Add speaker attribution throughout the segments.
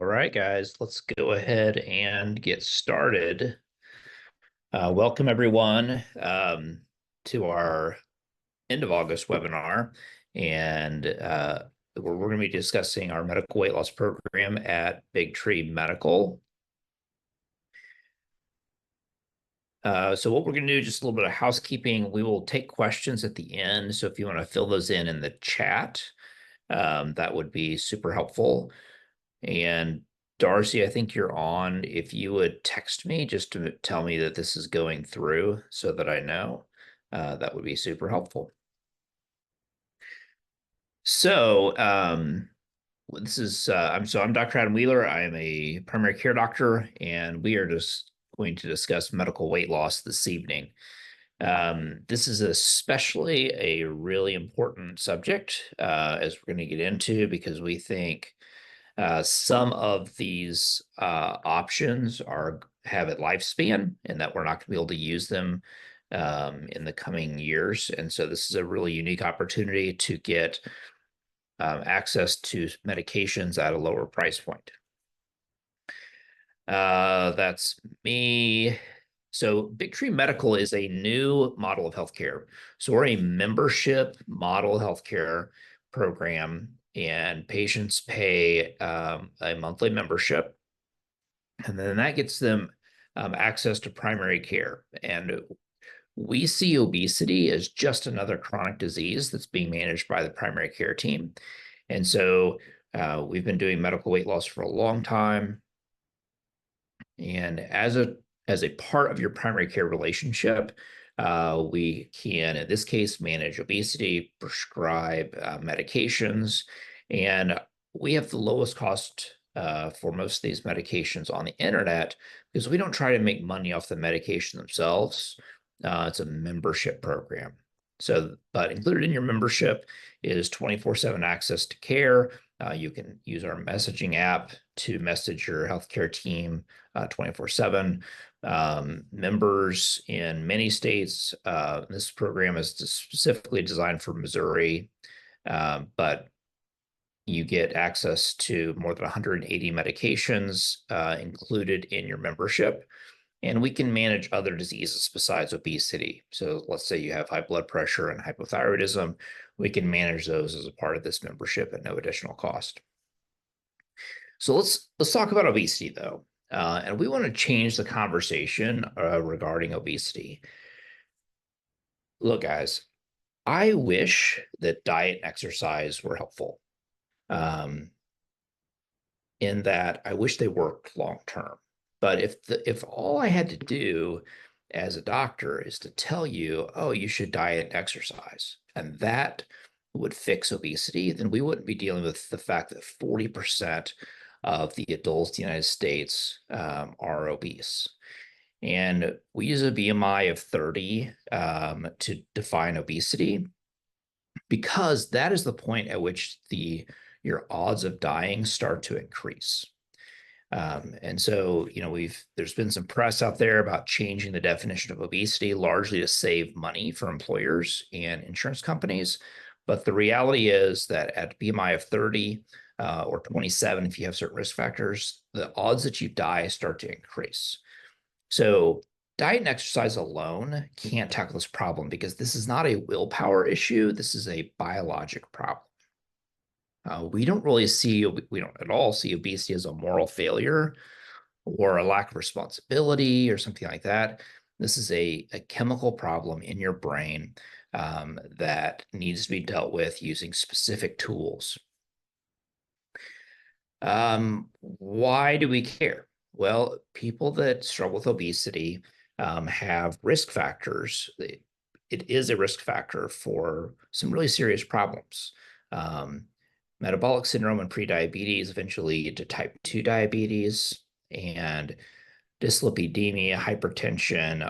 Speaker 1: All right, guys, let's go ahead and get started. Welcome, everyone, to our end of August webinar. And we're going to be discussing our medical weight loss program at Big Tree Medical. So what we're going to do, just a little bit of housekeeping. We will take questions at the end. So if you want to fill those in the chat, that would be super helpful. And Darcy, I think you're on. If you would text me just to tell me that this is going through so that I know, that would be super helpful. So I'm Dr. Adam Wheeler. I am a primary care doctor, and we are just going to discuss medical weight loss this evening. This is especially a really important subject, as we're going to get into, because we think some of these options have a lifespan, and that we're not going to be able to use them in the coming years. And so this is a really unique opportunity to get access to medications at a lower price point. That's me. So Big Tree Medical is a new model of healthcare. So we're a membership model healthcare program, and patients pay a monthly membership, and then that gets them access to primary care. And we see obesity as just another chronic disease that's being managed by the primary care team. And so we've been doing medical weight loss for a long time. And as a part of your primary care relationship, we can, in this case, manage obesity, prescribe medications, and we have the lowest cost for most of these medications on the internet because we don't try to make money off the medication themselves. It's a membership program. So, but included in your membership is 24/7 access to care. You can use our messaging app to message your healthcare team 24/7. Members in many states, this program is specifically designed for Missouri, but you get access to more than 180 medications included in your membership. And we can manage other diseases besides obesity. So let's say you have high blood pressure and hypothyroidism. We can manage those as a part of this membership at no additional cost. So let's talk about obesity, though. And we want to change the conversation regarding obesity. Look, guys, I wish that diet and exercise were helpful. In that I wish they worked long term. But if all I had to do as a doctor is to tell you, oh, you should diet and exercise, and that would fix obesity, then we wouldn't be dealing with the fact that 40% of the adults in the United States are obese. And we use a BMI of 30 to define obesity, because that is the point at which your odds of dying start to increase. And so, there's been some press out there about changing the definition of obesity largely to save money for employers and insurance companies. But the reality is that at BMI of 30 or 27, if you have certain risk factors, the odds that you die start to increase. So diet and exercise alone can't tackle this problem because this is not a willpower issue. This is a biologic problem. We don't at all see obesity as a moral failure or a lack of responsibility or something like that. This is a chemical problem in your brain that needs to be dealt with using specific tools. Why do we care? Well, people that struggle with obesity have risk factors. It is a risk factor for some really serious problems. Metabolic syndrome and prediabetes eventually lead to type 2 diabetes, and dyslipidemia, hypertension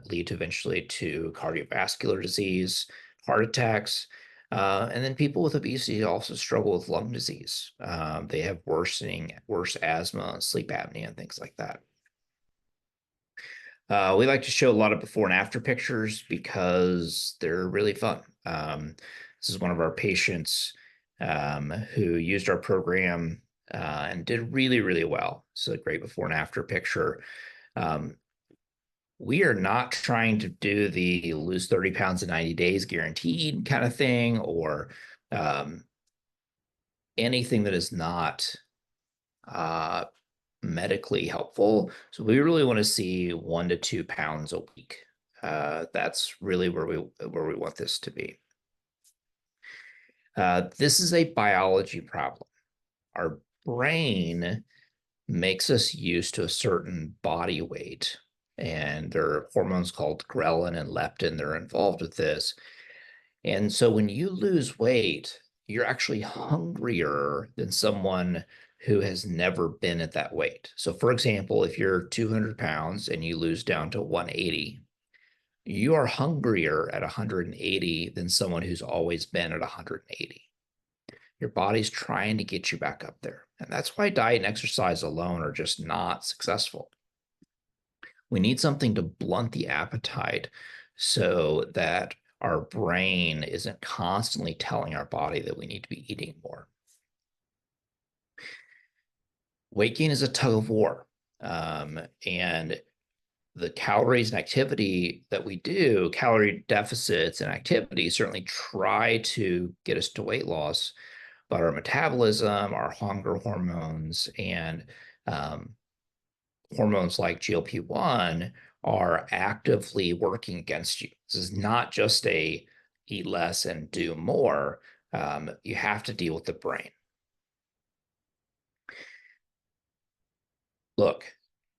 Speaker 1: lead to eventually to cardiovascular disease, heart attacks. And then people with obesity also struggle with lung disease. They have worse asthma, sleep apnea, and things like that. We like to show a lot of before and after pictures because they're really fun. This is one of our patients who used our program and did really, really well. So a great before and after picture. Um, we are not trying to do the lose 30 pounds in 90 days guaranteed kind of thing, or um, anything that is not uh, medically helpful. So we really want to see 1 to 2 pounds a week. That's really where we want this to be. This is a biology problem. Our brain makes us used to a certain body weight, and there are hormones called ghrelin and leptin that are involved with this. And so when you lose weight, you're actually hungrier than someone who has never been at that weight. So, for example, if you're 200 pounds and you lose down to 180, you are hungrier at 180 than someone who's always been at 180. Your body's trying to get you back up there. And that's why diet and exercise alone are just not successful. We need something to blunt the appetite so that our brain isn't constantly telling our body that we need to be eating more. Weight gain is a tug of war. And the calories and activity that we do, calorie deficits and activity certainly try to get us to weight loss, but our metabolism, our hunger hormones, and hormones like GLP-1 are actively working against you. This is not just a eat less and do more. You have to deal with the brain. Look,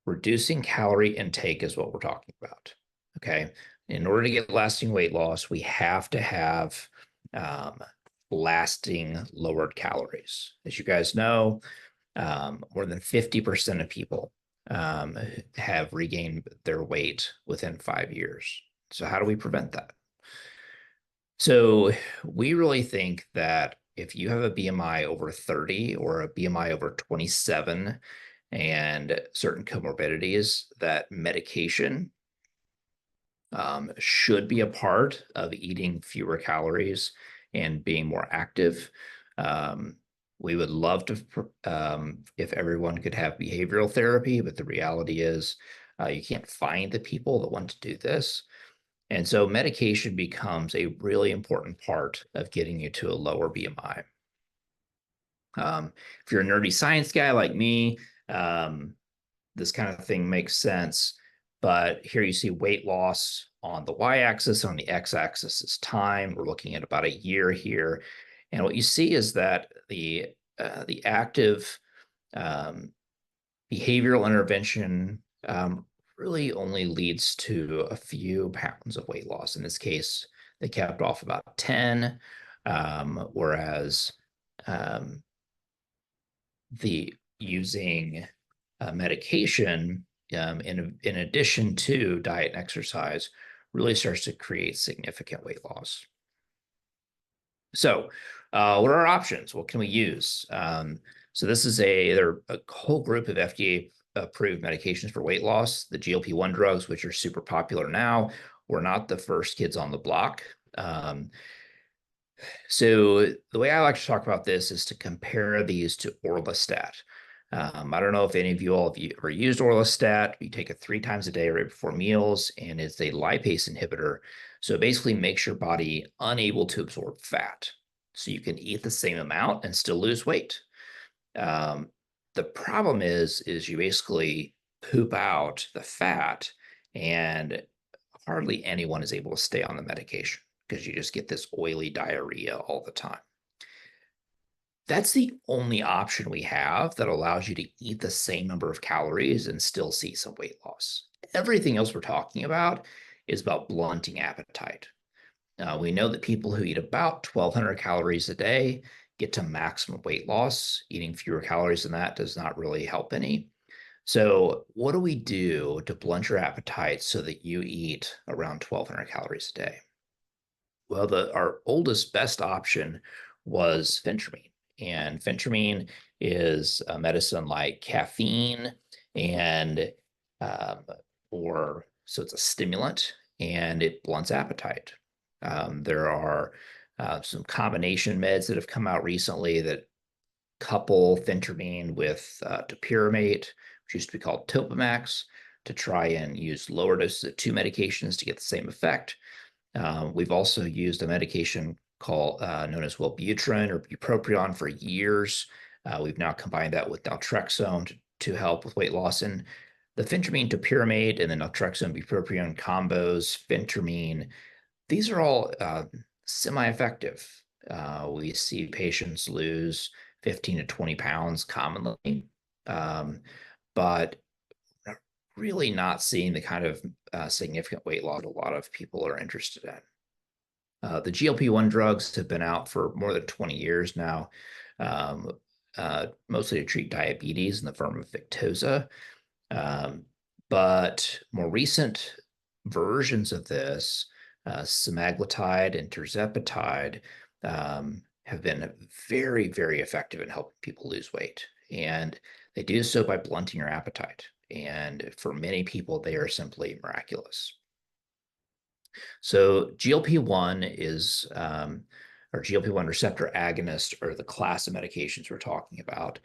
Speaker 1: reducing calorie intake is what we're talking about. Okay. In order to get lasting weight loss, we have to have lasting lowered calories. As you guys know, more than 50% of people have regained their weight within 5 years. So, how do we prevent that? So, we really think that if you have a BMI over 30 or a BMI over 27 and certain comorbidities, that medication should be a part of eating fewer calories and being more active. We would love to, if everyone could have behavioral therapy, but the reality is you can't find the people that want to do this. And so medication becomes a really important part of getting you to a lower BMI. If you're a nerdy science guy like me, this kind of thing makes sense. But here you see weight loss on the y-axis, on the x-axis is time. We're looking at about a year here. And what you see is that the active behavioral intervention really only leads to a few pounds of weight loss. In this case, they kept off about 10, whereas the using medication in addition to diet and exercise really starts to create significant weight loss. So what are our options? What can we use? So this is there are a whole group of FDA approved medications for weight loss. The GLP-1 drugs, which are super popular now, were not the first kids on the block. So the way I like to talk about this is to compare these to orlistat. I don't know if any of you all have ever used orlistat. You take it 3 times a day right before meals, and it's a lipase inhibitor. So it basically makes your body unable to absorb fat. So you can eat the same amount and still lose weight. The problem is you basically poop out the fat, and hardly anyone is able to stay on the medication because you just get this oily diarrhea all the time. That's the only option we have that allows you to eat the same number of calories and still see some weight loss. Everything else we're talking about is about blunting appetite. We know that people who eat about 1,200 calories a day get to maximum weight loss. Eating fewer calories than that does not really help any. So, what do we do to blunt your appetite so that you eat around 1,200 calories a day? Well, our oldest, best option was phentermine. And phentermine is a medicine like caffeine and so it's a stimulant and it blunts appetite. There are some combination meds that have come out recently that couple phentermine with topiramate, which used to be called Topamax, to try and use lower doses of two medications to get the same effect. We've also used a medication called known as Wellbutrin or bupropion for years. We've now combined that with naltrexone to help with weight loss. And the phentermine topiramate and the naltrexone bupropion combos, phentermine, these are all semi-effective. We see patients lose 15 to 20 pounds commonly, but really not seeing the kind of significant weight loss a lot of people are interested in. The GLP-1 drugs have been out for more than 20 years now, mostly to treat diabetes in the form of Victoza. But more recent versions of this, semaglutide and tirzepatide, have been very, very effective in helping people lose weight. And they do so by blunting your appetite. And for many people, they are simply miraculous. So GLP-1 is, or GLP-1 receptor agonist, or the class of medications we're talking about.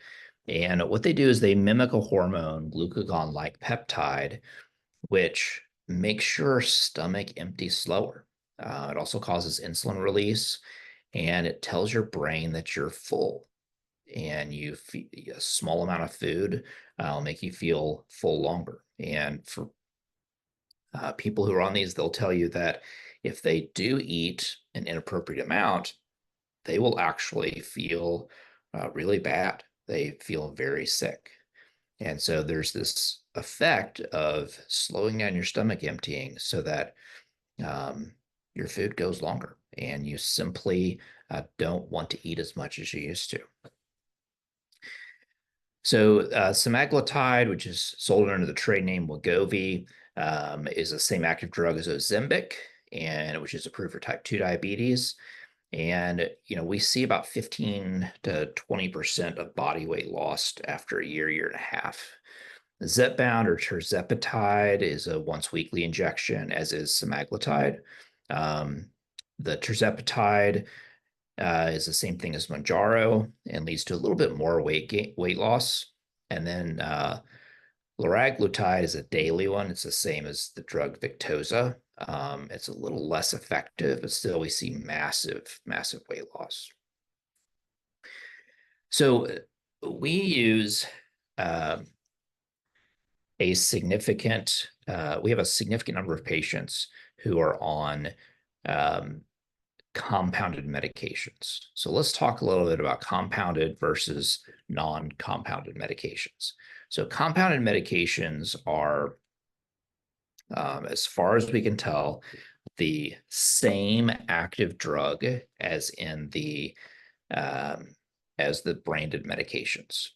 Speaker 1: And what they do is they mimic a hormone, glucagon-like peptide, which makes your stomach empty slower. It also causes insulin release, and it tells your brain that you're full. And a small amount of food will make you feel full longer. And for people who are on these, they'll tell you that if they do eat an inappropriate amount, they will actually feel really bad. They feel very sick. And so there's this effect of slowing down your stomach emptying so that your food goes longer and you simply don't want to eat as much as you used to. So semaglutide, which is sold under the trade name Wegovy, is the same active drug as Ozempic, and which is approved for type 2 diabetes. And we see about 15 to 20% of body weight lost after a year and a half. Zepbound or tirzepatide is a once weekly injection, as is semaglutide. The tirzepatide is the same thing as Mounjaro and leads to a little bit more weight loss. And then liraglutide is a daily one. It's the same as the drug Victoza. It's a little less effective, but still we see massive, massive weight loss. So we use we have a significant number of patients who are on compounded medications. So let's talk a little bit about compounded versus non-compounded medications. So compounded medications are, as far as we can tell, the same active drug as in the branded medications.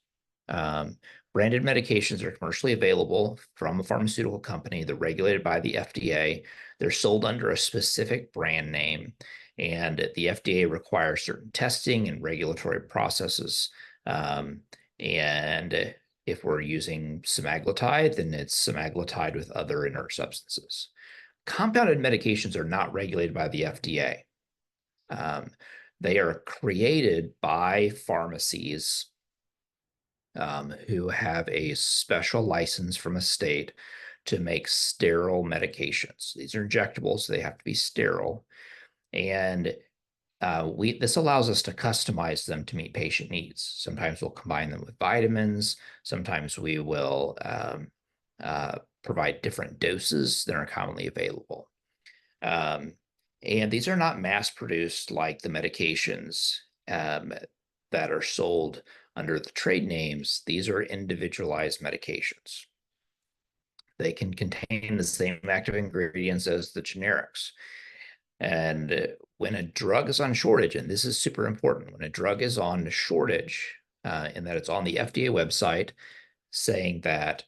Speaker 1: Branded medications are commercially available from a pharmaceutical company. They're regulated by the FDA. They're sold under a specific brand name, and the FDA requires certain testing and regulatory processes. And if we're using semaglutide, then it's semaglutide with other inert substances. Compounded medications are not regulated by the FDA. They are created by pharmacies who have a special license from a state to make sterile medications. These are injectables, so they have to be sterile. And this allows us to customize them to meet patient needs. Sometimes we'll combine them with vitamins. Sometimes we will provide different doses that are commonly available. And these are not mass-produced like the medications that are sold under the trade names. These are individualized medications. They can contain the same active ingredients as the generics. And when a drug is on shortage, and this is super important, when a drug is on shortage, in that it's on the FDA website saying that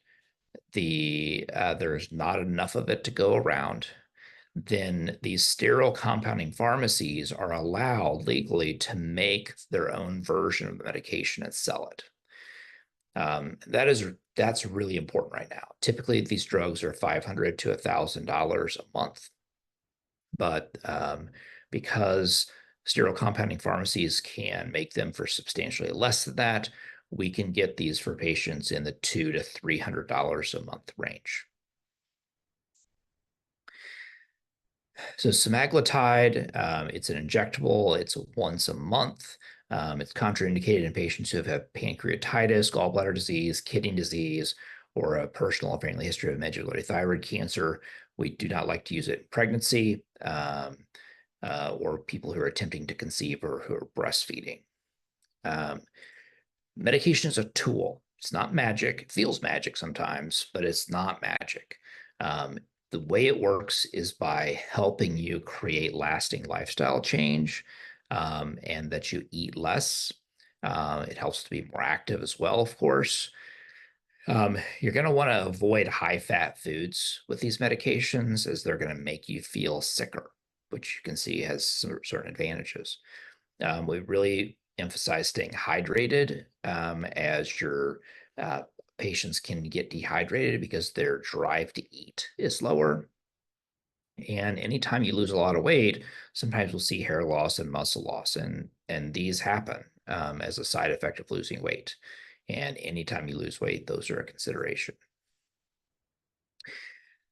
Speaker 1: there's not enough of it to go around, then these sterile compounding pharmacies are allowed legally to make their own version of the medication and sell it. That's really important right now. Typically, these drugs are $500 to $1,000 a month. But because Sterile compounding pharmacies can make them for substantially less than that. We can get these for patients in the $200 to $300 a month range. So semaglutide, it's an injectable. It's once a month. It's contraindicated in patients who have had pancreatitis, gallbladder disease, kidney disease, or a personal or family history of medullary thyroid cancer. We do not like to use it in pregnancy or people who are attempting to conceive or who are breastfeeding. Medication is a tool. It's not magic. It feels magic sometimes, but it's not magic. The way it works is by helping you create lasting lifestyle change and that you eat less. It helps to be more active as well, of course. You're going to want to avoid high fat foods with these medications as they're going to make you feel sicker, which you can see has certain advantages. We really emphasize staying hydrated as your patients can get dehydrated because their drive to eat is lower. And anytime you lose a lot of weight, sometimes we'll see hair loss and muscle loss, and these happen as a side effect of losing weight. And anytime you lose weight, those are a consideration.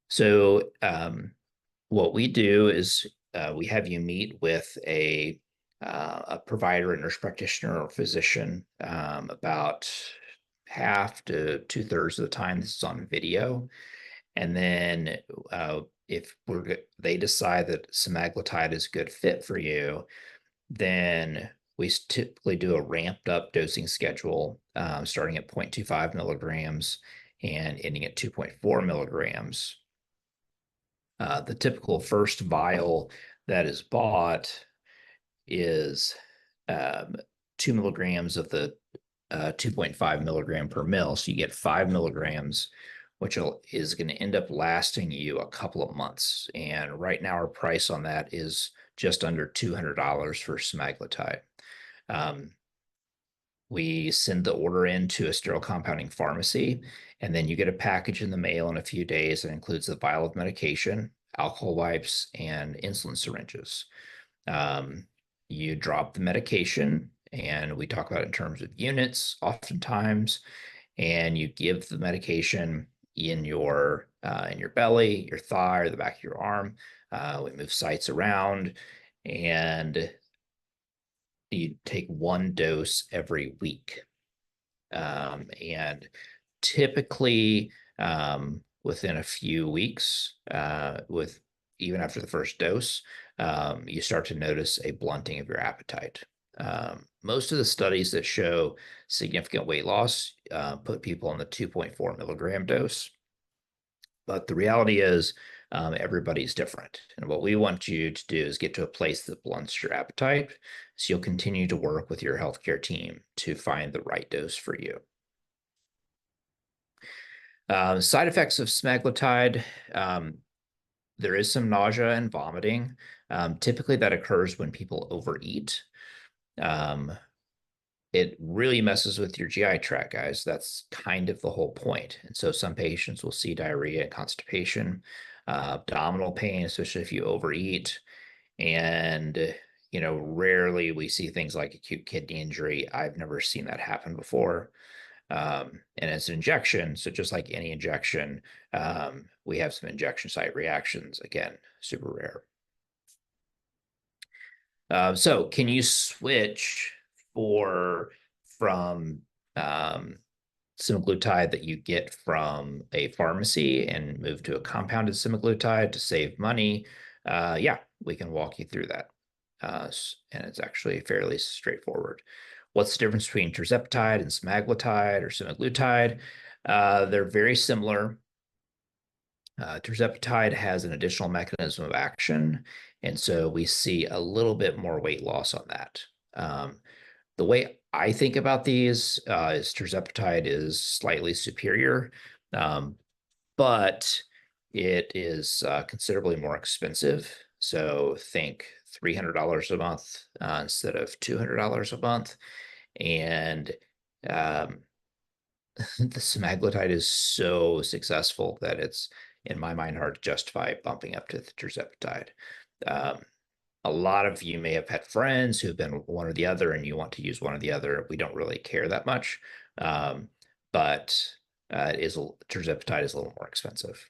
Speaker 1: So what we do is we have you meet with a provider, a nurse practitioner, or physician about half to 2/3 of the time. This is on video. And then if they decide that semaglutide is a good fit for you, then we typically do a ramped up dosing schedule, starting at 0.25 milligrams and ending at 2.4 milligrams. The typical first vial that is bought is 2 milligrams of the 2.5 milligram per mil. So you get 5 milligrams, which is going to end up lasting you a couple of months. And right now, our price on that is just under $200 for semaglutide. We send the order into a sterile compounding pharmacy, and then you get a package in the mail in a few days that includes the vial of medication, alcohol wipes, and insulin syringes. You drop the medication, and we talk about it in terms of units oftentimes, and you give the medication in your belly, your thigh, or the back of your arm. We move sites around, and you take one dose every week. And typically within a few weeks, with even after the first dose, you start to notice a blunting of your appetite. Most of the studies that show significant weight loss put people on the 2.4 milligram dose. But the reality is everybody's different. And what we want you to do is get to a place that blunts your appetite. So you'll continue to work with your healthcare team to find the right dose for you. Side effects of semaglutide, there is some nausea and vomiting. Typically that occurs when people overeat. It really messes with your GI tract, guys. That's kind of the whole point. And so some patients will see diarrhea and constipation, abdominal pain, especially if you overeat. And, rarely we see things like acute kidney injury. I've never seen that happen before. And it's an injection. So just like any injection, we have some injection site reactions. Again, super rare. So can you switch from semaglutide that you get from a pharmacy and move to a compounded semaglutide to save money? Yeah, we can walk you through that. And it's actually fairly straightforward. What's the difference between tirzepatide and semaglutide or semaglutide? They're very similar. Tirzepatide has an additional mechanism of action, and so we see a little bit more weight loss on that. The way I think about these is tirzepatide is slightly superior, but it is considerably more expensive. So think $300 a month instead of $200 a month. And the semaglutide is so successful that it's, in my mind, hard to justify bumping up to the tirzepatide. a lot of you may have had friends who've been one or the other, and you want to use one or the other. We don't really care that much, um, but it is tirzepatide is a little more expensive.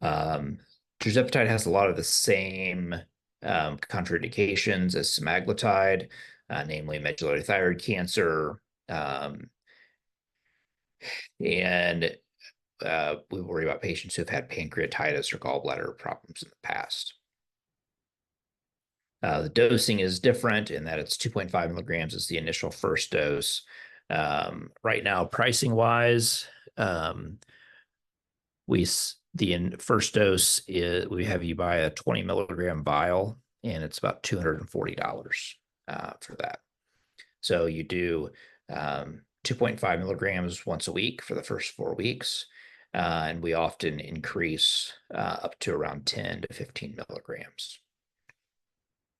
Speaker 1: Um, Tirzepatide has a lot of the same contraindications as semaglutide, namely medullary thyroid cancer, and we worry about patients who've had pancreatitis or gallbladder problems in the past. The dosing is different in that it's 2.5 milligrams is the initial first dose. Right now, pricing wise, the first dose is we have you buy a 20 milligram vial, and it's about $240 for that. So you do 2.5 milligrams once a week for the first 4 weeks. And we often increase up to around 10 to 15 milligrams.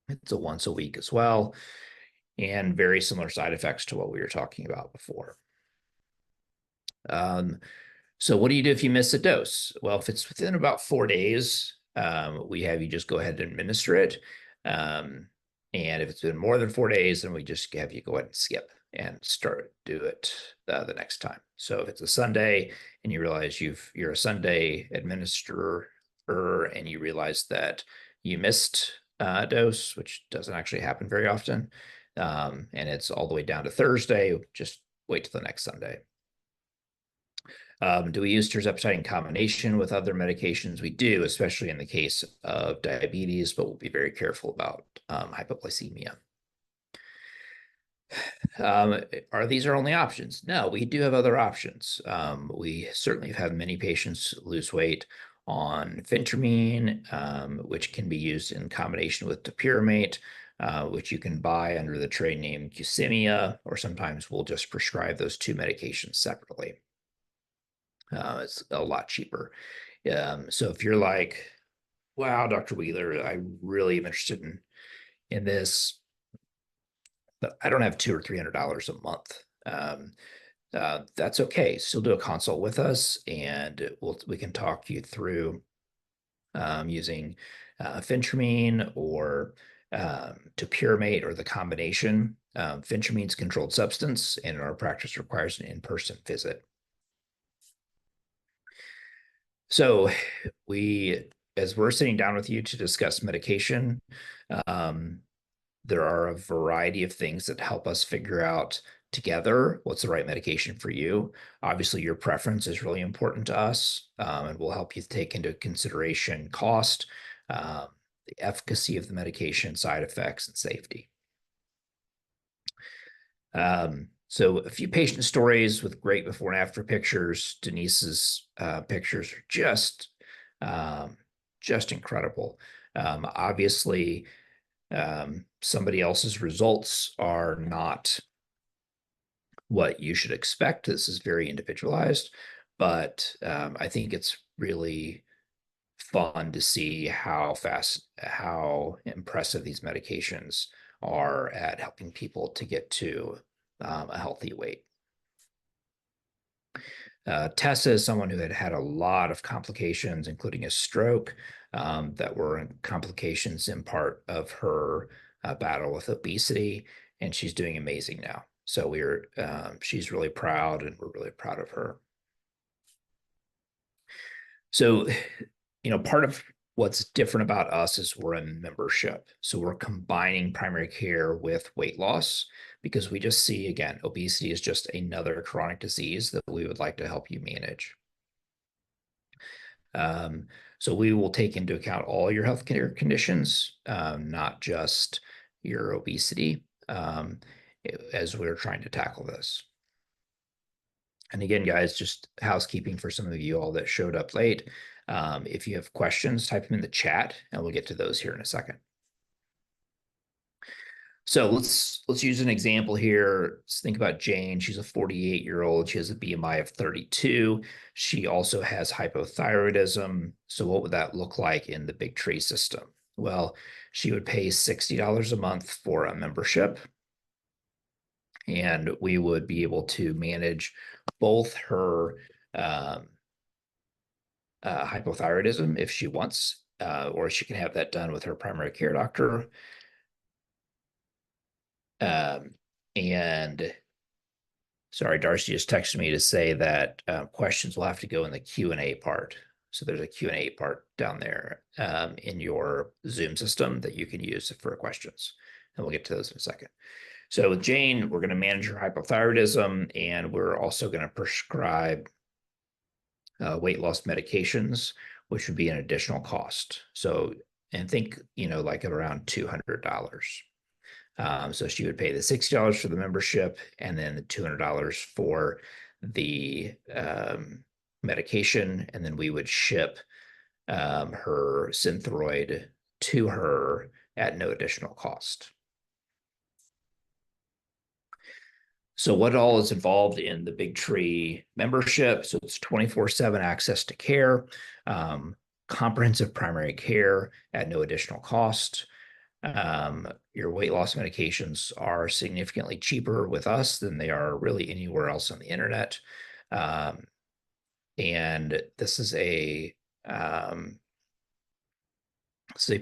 Speaker 1: It's a once a week as well, and very similar side effects to what we were talking about before. So what do you do if you miss a dose? Well, if it's within about 4 days, we have you just go ahead and administer it. And if it's been more than 4 days, then we just have you go ahead and skip and do it the next time. So if it's a Sunday and you realize you're a Sunday administerer and you realize that you missed a dose, which doesn't actually happen very often, and it's all the way down to Thursday, just wait till the next Sunday. Do we use tirzepatide in combination with other medications? We do, especially in the case of diabetes, but we'll be very careful about hypoglycemia. Are these our only options? No, we do have other options. We certainly have had many patients lose weight on phentermine, which can be used in combination with topiramate, which you can buy under the trade name Qsymia, or sometimes we'll just prescribe those two medications separately. It's a lot cheaper. So if you're like, wow, Dr. Wheeler, I really am interested in this, but I don't have $200 or $300 a month. That's okay. Still do a consult with us, and we can talk you through using phentermine or topiramate or the combination. Phentermine's controlled substance, and our practice requires an in-person visit. So as we're sitting down with you to discuss medication, there are a variety of things that help us figure out together what's the right medication for you. Obviously, your preference is really important to us, and we'll help you take into consideration cost, the efficacy of the medication, side effects, and safety. So a few patient stories with great before and after pictures. Denise's pictures are just incredible. Obviously, somebody else's results are not what you should expect. This is very individualized, but I think it's really fun to see how impressive these medications are at helping people to get to a healthy weight. Tessa is someone who had had a lot of complications, including a stroke, that were complications in part of her battle with obesity, and she's doing amazing now. So she's really proud, and we're really proud of her. So, part of what's different about us is we're a membership. So we're combining primary care with weight loss because we just see, again, obesity is just another chronic disease that we would like to help you manage. So we will take into account all your healthcare conditions, not just your obesity, as we're trying to tackle this. And again, guys, just housekeeping for some of you all that showed up late. If you have questions, type them in the chat, and we'll get to those here in a second. So let's use an example here. Let's think about Jane. She's a 48-year-old. She has a BMI of 32. She also has hypothyroidism. So what would that look like in the Big Tree system? Well, she would pay $60 a month for a membership, and we would be able to manage both her hypothyroidism if she wants, or she can have that done with her primary care doctor. And sorry, Darcy just texted me to say that questions will have to go in the Q&A part. So there's a Q&A part down there in your Zoom system that you can use for questions. And we'll get to those in a second. So with Jane, we're going to manage her hypothyroidism, and we're also going to prescribe weight loss medications, which would be an additional cost. So, and think, like around $200. So she would pay the $60 for the membership and then the $200 for the medication. And then we would ship her Synthroid to her at no additional cost. So what all is involved in the Big Tree membership? So it's 24/7 access to care, comprehensive primary care at no additional cost. Your weight loss medications are significantly cheaper with us than they are really anywhere else on the internet. And this is a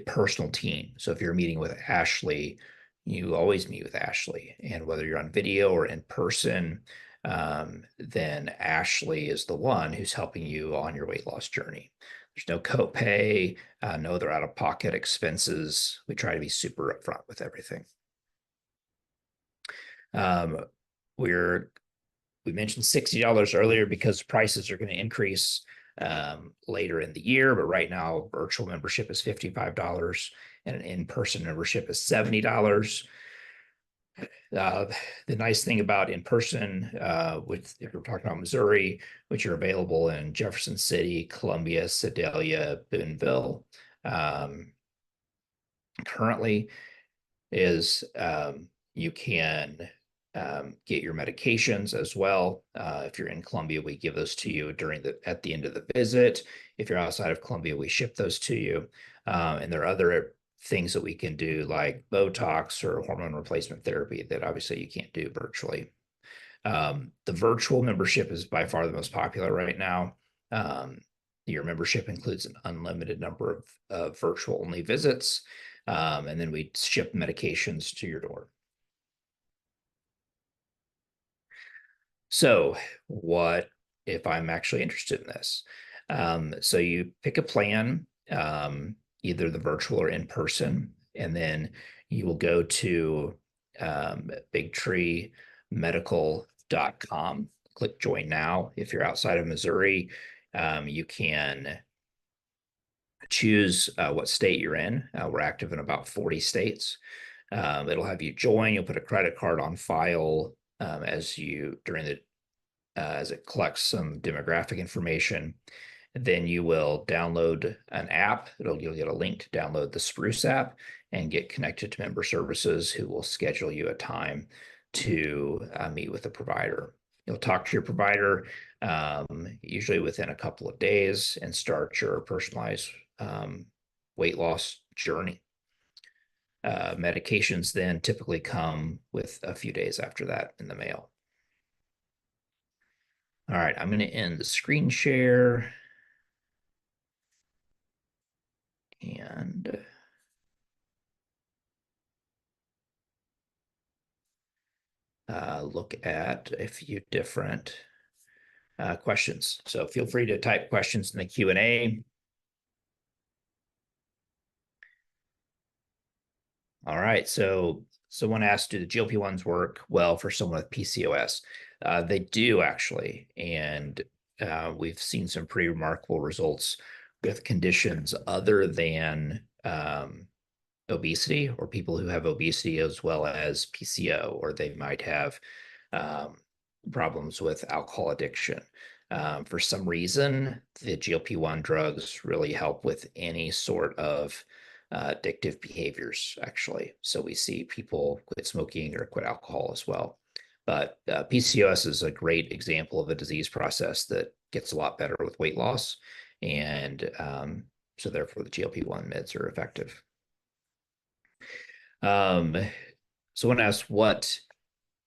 Speaker 1: personal team. So if you're meeting with Ashley, you always meet with Ashley. And whether you're on video or in person, then Ashley is the one who's helping you on your weight loss journey. There's no copay, no other out-of-pocket expenses. We try to be super upfront with everything. We mentioned $60 earlier because prices are going to increase later in the year, but right now virtual membership is $55 and an in-person membership is $70. The nice thing about in-person, if we're talking about Missouri, which are available in Jefferson City, Columbia, Sedalia, Boonville, currently is you can get your medications as well. If you're in Columbia, we give those to you at the end of the visit. If you're outside of Columbia, we ship those to you. And there are other things that we can do like Botox or hormone replacement therapy that obviously you can't do virtually. The virtual membership is by far the most popular right now. Your membership includes an unlimited number of virtual only visits. And then we ship medications to your door. So what if I'm actually interested in this? So you pick a plan, either the virtual or in person, and then you will go to bigtreemedical.com, click join now. If you're outside of Missouri, you can choose what state you're in. We're active in about 40 states. It'll have you join. You'll put a credit card on file as it collects some demographic information. Then you will download an app. You'll get a link to download the Spruce app and get connected to member services who will schedule you a time to meet with a provider. You'll talk to your provider usually within a couple of days and start your personalized weight loss journey. Medications then typically come with a few days after that in the mail. All right, I'm going to end the screen share and look at a few different questions. So feel free to type questions in the Q&A. All right, so someone asked, do the GLP-1s work well for someone with PCOS? They do actually, and we've seen some pretty remarkable results with conditions other than obesity or people who have obesity as well as PCO, or they might have problems with alcohol addiction. For some reason, the GLP-1 drugs really help with any sort of addictive behaviors, actually. So we see people quit smoking or quit alcohol as well. But PCOS is a great example of a disease process that gets a lot better with weight loss. And so therefore the GLP-1 meds are effective. Someone asked, what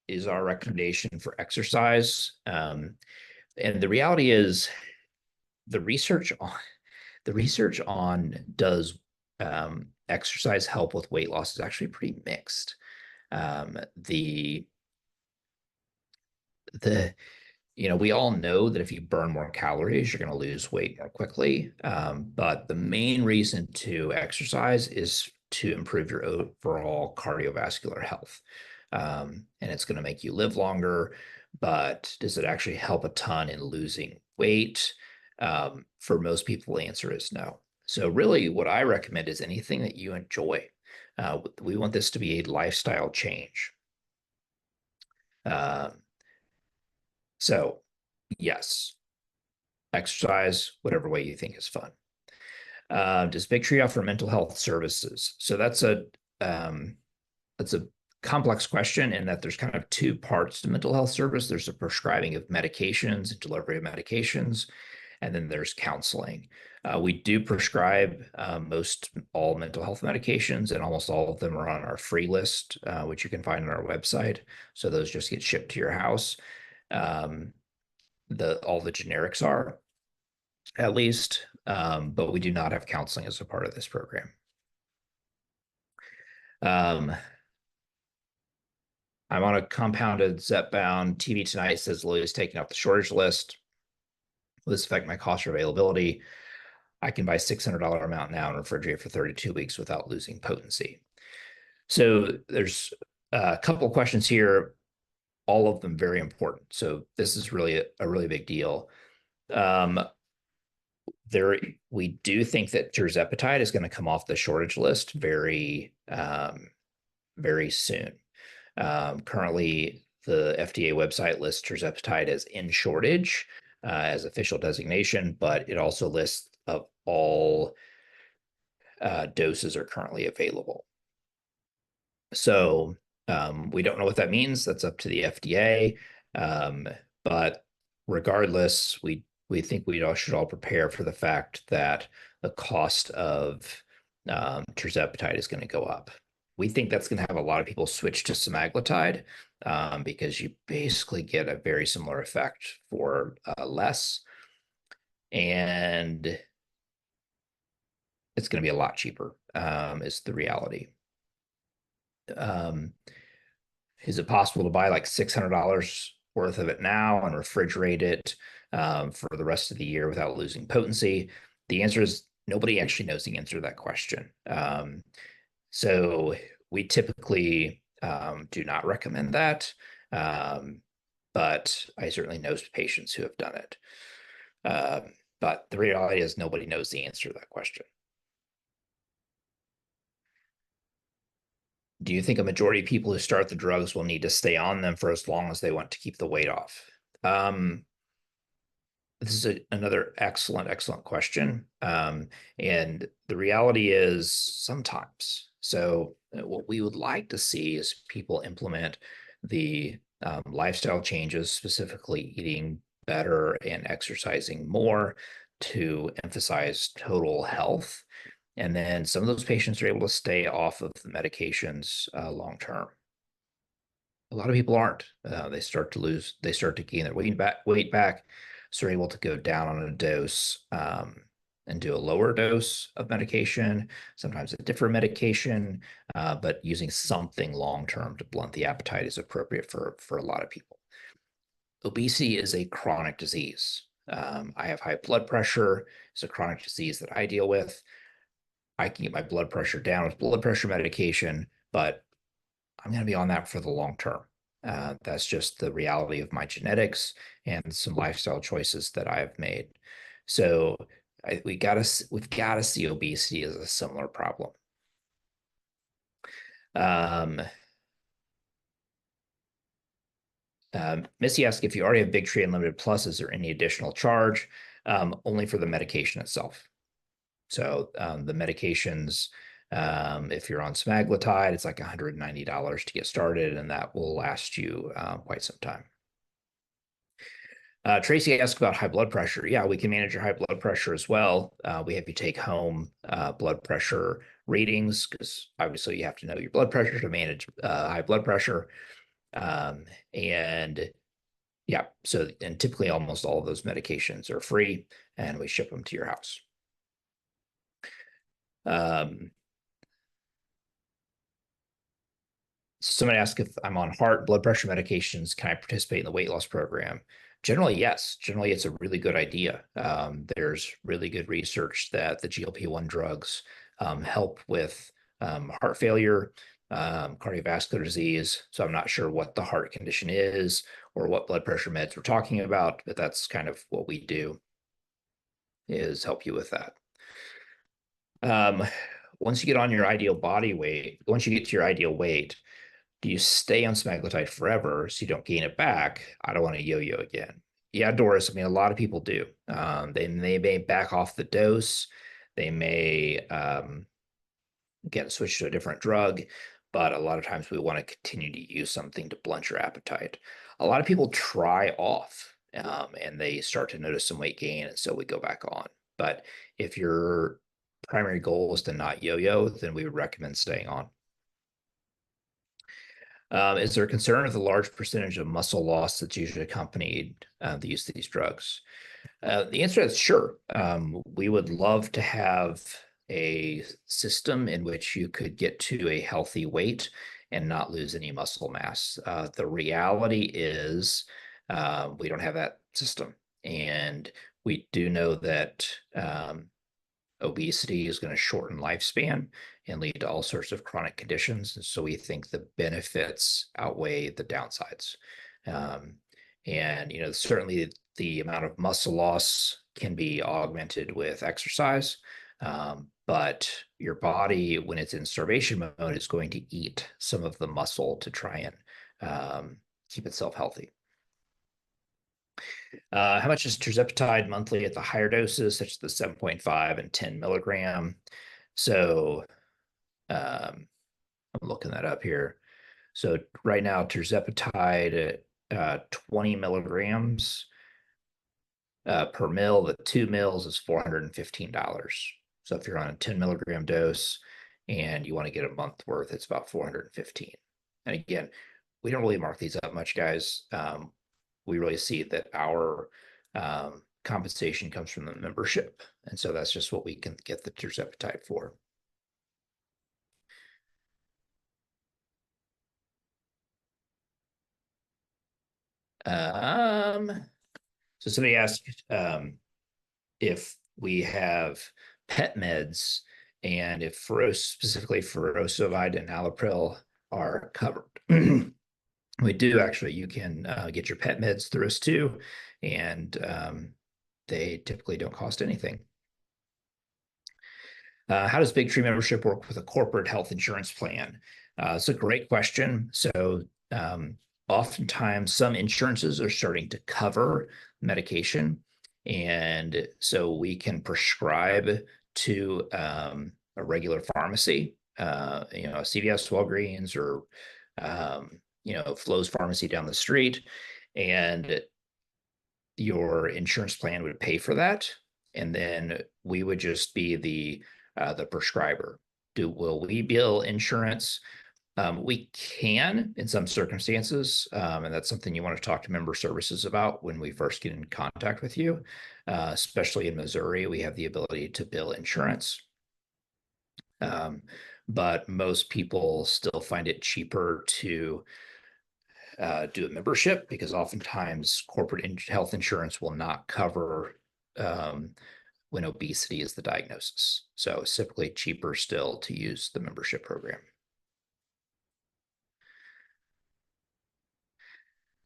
Speaker 1: is our recommendation for exercise? And the reality is the research the research on does exercise help with weight loss is actually pretty mixed. The the we all know that if you burn more calories, you're going to lose weight more quickly. But the main reason to exercise is to improve your overall cardiovascular health. And it's going to make you live longer. But does it actually help a ton in losing weight? For most people, the answer is no. So, really, what I recommend is anything that you enjoy. We want this to be a lifestyle change. Um, so, yes, exercise, whatever way you think is fun. Does Big Tree offer mental health services? So that's a complex question in that there's kind of two parts to mental health service. There's the prescribing of medications and delivery of medications, and then there's counseling. We do prescribe most all mental health medications, and almost all of them are on our free list, which you can find on our website. So those just get shipped to your house. Um, all the generics are at least, but we do not have counseling as a part of this program. Um, I'm on a compounded Zepbound. TV Tonight says Lilly's taking off the shortage list. Will this affect my cost or availability? I can buy $600 amount now and refrigerate for 32 weeks without losing potency. So there's a couple of questions here, all of them very important. So this is really a really big deal. Um, there we do think that tirzepatide is going to come off the shortage list very soon. Currently, the FDA website lists tirzepatide as in shortage as official designation, but it also lists of all doses are currently available. So we don't know what that means. That's up to the FDA. But regardless, we think we all should all prepare for the fact that the cost of tirzepatide is going to go up. We think that's going to have a lot of people switch to semaglutide because you basically get a very similar effect for less, and it's going to be a lot cheaper. Is the reality. Um, is it possible to buy like $600 worth of it now and refrigerate it for the rest of the year without losing potency? The answer is nobody actually knows the answer to that question. So we typically do not recommend that, but I certainly know patients who have done it. But the reality is nobody knows the answer to that question. Do you think a majority of people who start the drugs will need to stay on them for as long as they want to keep the weight off? This is another excellent question. And the reality is sometimes. So, what we would like to see is people implement the lifestyle changes, specifically eating better and exercising more to emphasize total health. And then some of those patients are able to stay off of the medications long term. A lot of people aren't. They start to gain their weight back, so they're able to go down on a dose and do a lower dose of medication, sometimes a different medication, but using something long term to blunt the appetite is appropriate for a lot of people. Obesity is a chronic disease. I have high blood pressure. It's a chronic disease that I deal with. I can get my blood pressure down with blood pressure medication, but I'm going to be on that for the long term. That's just the reality of my genetics and some lifestyle choices that I've made. So we've got to see obesity as a similar problem. Missy asked if you already have Big Tree Unlimited Plus, is there any additional charge? Only for the medication itself. So the medications, if you're on semaglutide, it's like $190 to get started, and that will last you quite some time. Tracy asked about high blood pressure. Yeah, we can manage your high blood pressure as well. We have you take home blood pressure readings because obviously you have to know your blood pressure to manage high blood pressure. And yeah, so and typically almost all of those medications are free and we ship them to your house. Um, Somebody asked if I'm on heart blood pressure medications, can I participate in the weight loss program? Generally, yes. Generally, it's a really good idea. There's really good research that the GLP-1 drugs help with heart failure, cardiovascular disease. So I'm not sure what the heart condition is or what blood pressure meds we're talking about, but that's kind of what we do is help you with that. Um, once you get on your ideal body weight, once you get to your ideal weight, do you stay on semaglutide forever so you don't gain it back? I don't want to yo-yo again. Yeah, Doris. I mean, a lot of people do. They may back off the dose. They may get switched to a different drug, but a lot of times we want to continue to use something to blunt your appetite. A lot of people try off and they start to notice some weight gain, and so we go back on. But if your primary goal is to not yo-yo, then we would recommend staying on. Is there a concern with a large percentage of muscle loss that's usually accompanied the use of these drugs? The answer is sure. We would love to have a system in which you could get to a healthy weight and not lose any muscle mass. The reality is we don't have that system. And we do know that obesity is going to shorten lifespan and lead to all sorts of chronic conditions. And so we think the benefits outweigh the downsides. Um, and certainly the amount of muscle loss can be augmented with exercise. But your body, when it's in starvation mode, is going to eat some of the muscle to try and keep itself healthy. How much is tirzepatide monthly at the higher doses, such as the 7.5 and 10 milligram? So I'm looking that up here. So right now, tirzepatide at 20 milligrams per mil, the 2 mils is $415. So if you're on a 10 milligram dose and you want to get a month worth, it's about 415. And again, we don't really mark these up much, guys. We really see that our compensation comes from the membership. And so that's just what we can get the tirzepatide for. Um, so somebody asked if we have pet meds and if specifically furosemide and allopril are covered. We do actually. You can get your pet meds through us too, and they typically don't cost anything. How does Big Tree membership work with a corporate health insurance plan? It's a great question. So oftentimes some insurances are starting to cover medication. And so we can prescribe to a regular pharmacy, CVS, Walgreens, or Flo's pharmacy down the street. And your insurance plan would pay for that. And then we would just be the prescriber. Will we bill insurance? We can in some circumstances, and that's something you want to talk to member services about when we first get in contact with you. Especially in Missouri, we have the ability to bill insurance. But most people still find it cheaper to do a membership because oftentimes corporate health insurance will not cover when obesity is the diagnosis. So it's typically cheaper still to use the membership program.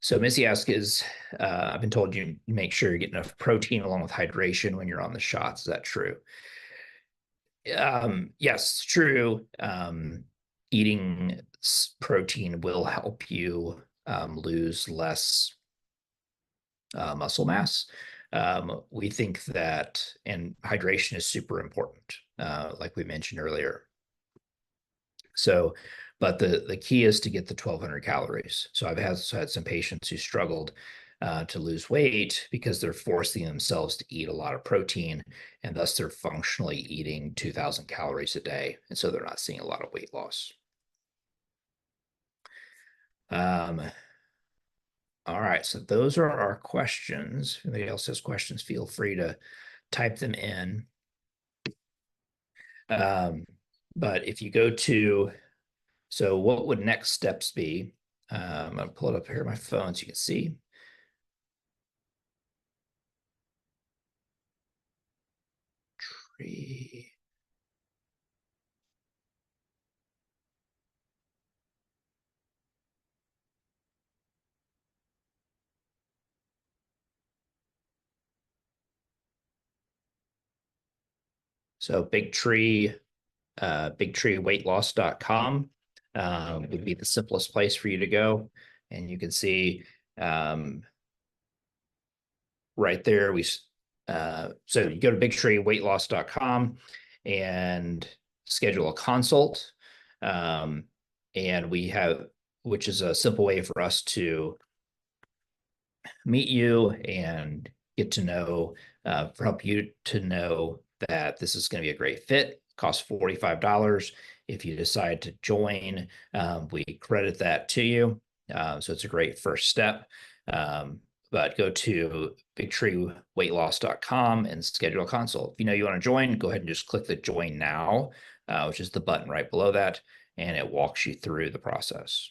Speaker 1: So Missy asks I've been told you make sure you get enough protein along with hydration when you're on the shots. Is that true? Yes, it's true. Eating protein will help you lose less muscle mass. We think that, and hydration is super important, like we mentioned earlier. So, but the key is to get the 1,200 calories. So I've had some patients who struggled to lose weight because they're forcing themselves to eat a lot of protein, and thus they're functionally eating 2,000 calories a day, and so they're not seeing a lot of weight loss. All right, so those are our questions. If anybody else has questions, feel free to type them in. Um, but if you go to, so what would next steps be? I'm gonna pull it up here on my phone so you can see. Tree. So bigtreeweightloss.com would be the simplest place for you to go. And you can see um, right there, so you go to bigtreeweightloss.com and schedule a consult. Um, and we have, which is a simple way for us to meet you and get to know, for help you to know that this is going to be a great fit. Costs $45. If you decide to join, we credit that to you. So it's a great first step. But go to bigtreeweightloss.com and schedule a consult. If you know you want to join, go ahead and just click the join now, which is the button right below that, and it walks you through the process.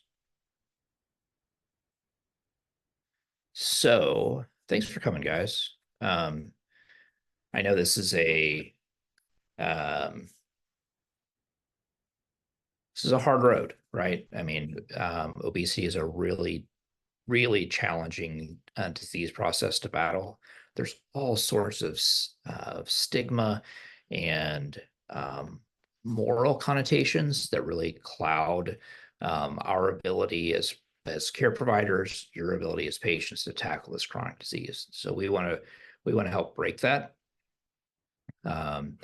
Speaker 1: So thanks for coming, guys. I know um, this is a hard road, right? I mean, obesity is a really challenging disease process to battle. There's all sorts of stigma and moral connotations that really cloud our ability as care providers, your ability as patients to tackle this chronic disease. So we want to help break that. Um,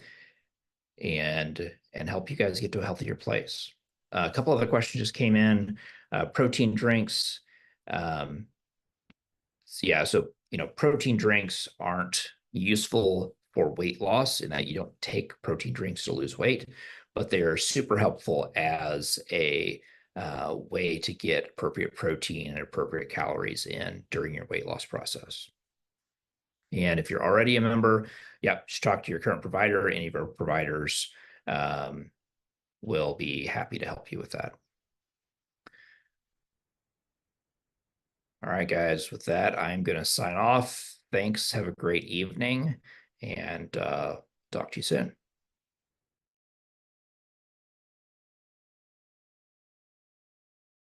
Speaker 1: and help you guys get to a healthier place. A couple other questions just came in. Protein drinks. Um, so yeah, so protein drinks aren't useful for weight loss in that you don't take protein drinks to lose weight, but they're super helpful as a way to get appropriate protein and appropriate calories in during your weight loss process. And if you're already a member, yeah, just talk to your current provider. Any of our providers um, will be happy to help you with that. All right, guys, with that, I'm going to sign off. Thanks. Have a great evening and talk to you soon.